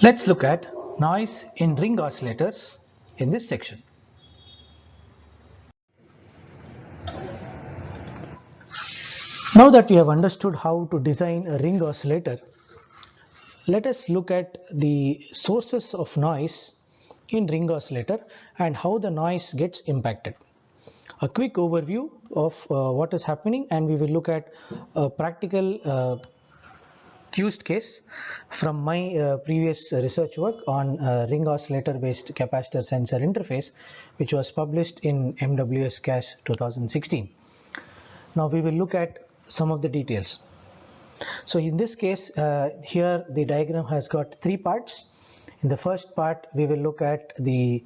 Let's look at noise in ring oscillators in this section. Now that we have understood how to design a ring oscillator, let us look at the sources of noise in ring oscillator and how the noise gets impacted. A quick overview of what is happening, and we will look at a practical used case from my previous research work on ring oscillator based capacitor sensor interface, which was published in MWS CAS 2016. Now we will look at some of the details. So in this case, here the diagram has got three parts. In the first part, we will look at the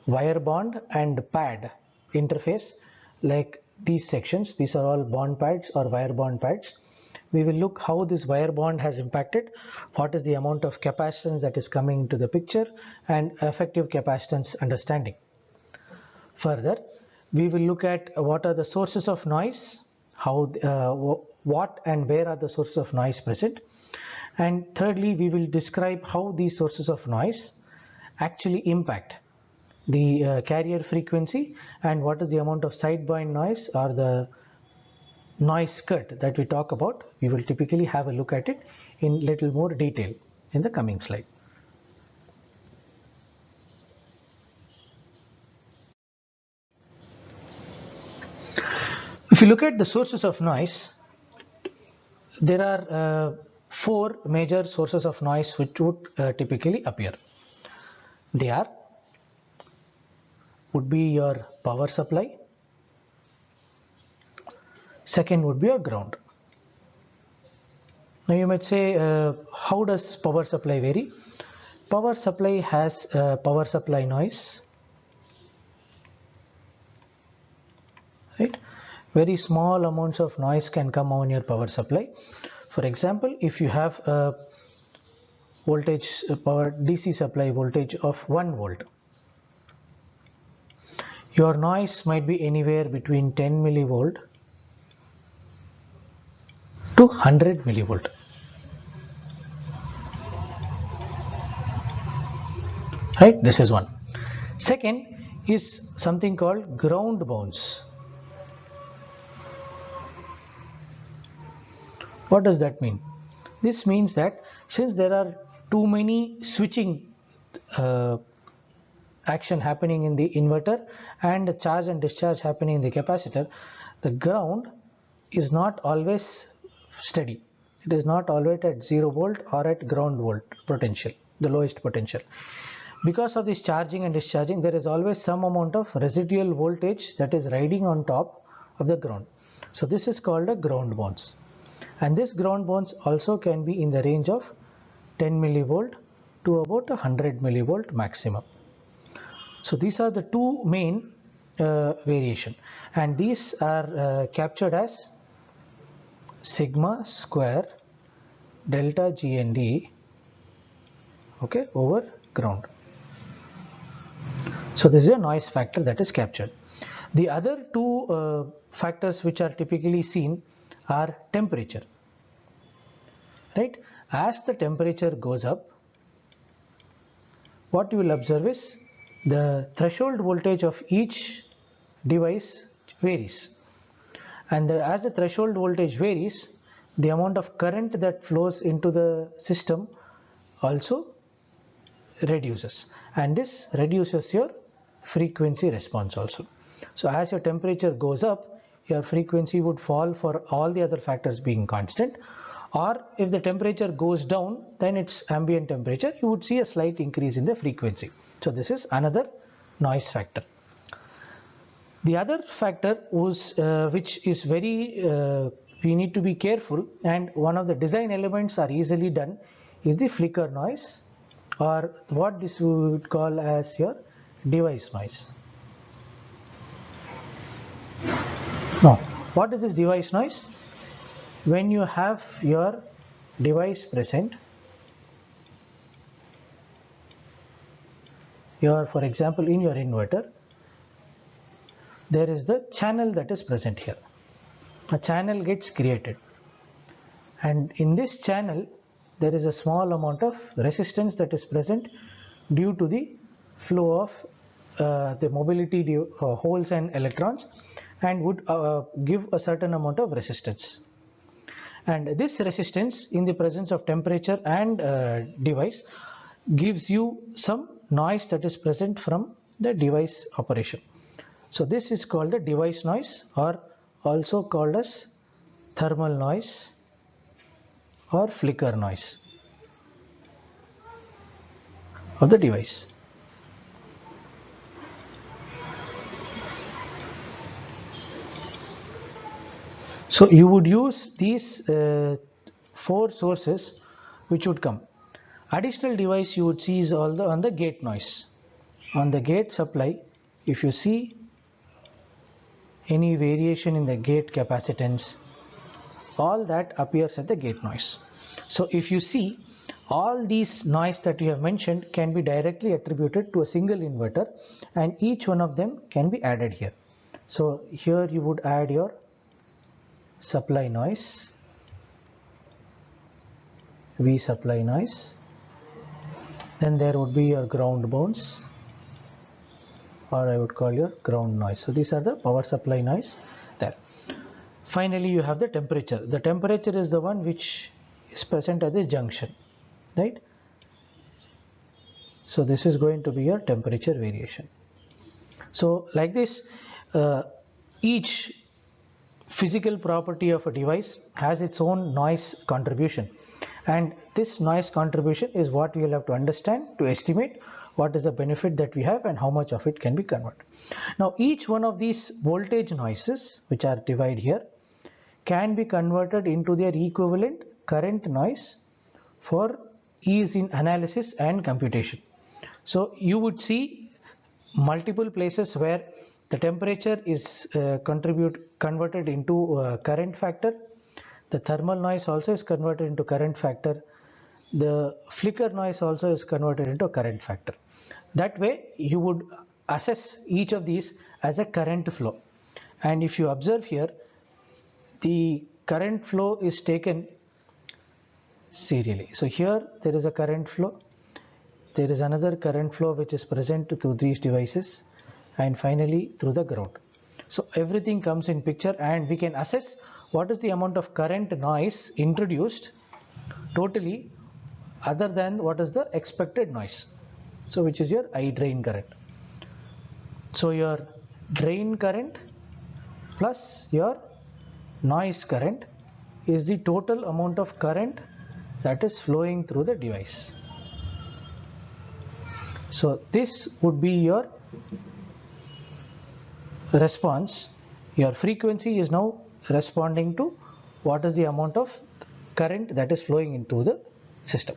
wire bond and pad interface, like these sections. These are all bond pads or wire bond pads. We will look how this wire bond has impacted, what is the amount of capacitance that is coming into the picture, and effective capacitance understanding. Further, we will look at what are the sources of noise, what and where are the sources of noise present, and thirdly, we will describe how these sources of noise actually impact the carrier frequency and what is the amount of sideband noise or the noise cut that we talk about. We will typically have a look at it in little more detail in the coming slide. If you look at the sources of noise, there are four major sources of noise which would typically appear. They would be your power supply, second would be your ground. Now you might say, how does power supply vary? Power supply has power supply noise, right? Very small amounts of noise can come on your power supply. For example, if you have a voltage power DC supply voltage of 1 volt, your noise might be anywhere between 10 millivolt to 100 millivolt. Right, this is one. Second is something called ground bounce. What does that mean? This means that since there are too many switching action happening in the inverter and the charge and discharge happening in the capacitor, the ground is not always steady. It is not always at 0 volt or at ground volt potential, the lowest potential. Because of this charging and discharging, there is always some amount of residual voltage that is riding on top of the ground. So this is called a ground bounce. And this ground bounce also can be in the range of 10 millivolt to about 100 millivolt maximum. So these are the two main variation, and these are captured as sigma square delta GND, okay, over ground. So this is a noise factor that is captured. The other two factors which are typically seen are temperature. Right? As the temperature goes up, what you will observe is the threshold voltage of each device varies. And as the threshold voltage varies, the amount of current that flows into the system also reduces, and this reduces your frequency response also. So as your temperature goes up, your frequency would fall for all the other factors being constant, or if the temperature goes down, then it's ambient temperature, you would see a slight increase in the frequency. So this is another noise factor. The other factor was which is very we need to be careful, and one of the design elements are easily done, is the flicker noise, or what this we would call as your device noise. Now, what is this device noise? When you have your device present, for example, in your inverter, there is the channel that is present here. A channel gets created, and in this channel there is a small amount of resistance that is present due to the flow of the mobility holes and electrons, and would give a certain amount of resistance. And this resistance in the presence of temperature and device gives you some noise that is present from the device operation. So this is called the device noise, or also called as thermal noise or flicker noise of the device. So you would use these 4 sources which would come. Additional device you would see is all on the gate noise. On the gate supply, if you see any variation in the gate capacitance, all that appears at the gate noise. So if you see, all these noise that you have mentioned can be directly attributed to a single inverter, and each one of them can be added here. So here you would add your supply noise, V supply noise, then there would be your ground bounce, or I would call your ground noise. So these are the power supply noise there. Finally, you have the temperature. The temperature is the one which is present at the junction, right? So this is going to be your temperature variation. So like this, each physical property of a device has its own noise contribution, and this noise contribution is what we will have to understand to estimate what is the benefit that we have and how much of it can be converted. Now each one of these voltage noises which are divided here can be converted into their equivalent current noise for ease in analysis and computation. So you would see multiple places where the temperature is converted into current factor. The thermal noise also is converted into current factor. The flicker noise also is converted into current factor. That way you would assess each of these as a current flow. And if you observe here, the current flow is taken serially. So here there is a current flow, there is another current flow which is present through these devices, and finally through the ground. So everything comes in picture, and we can assess what is the amount of current noise introduced totally other than what is the expected noise. So which is your I drain current. So your drain current plus your noise current is the total amount of current that is flowing through the device. So this would be your response. Your frequency is now responding to what is the amount of current that is flowing into the system.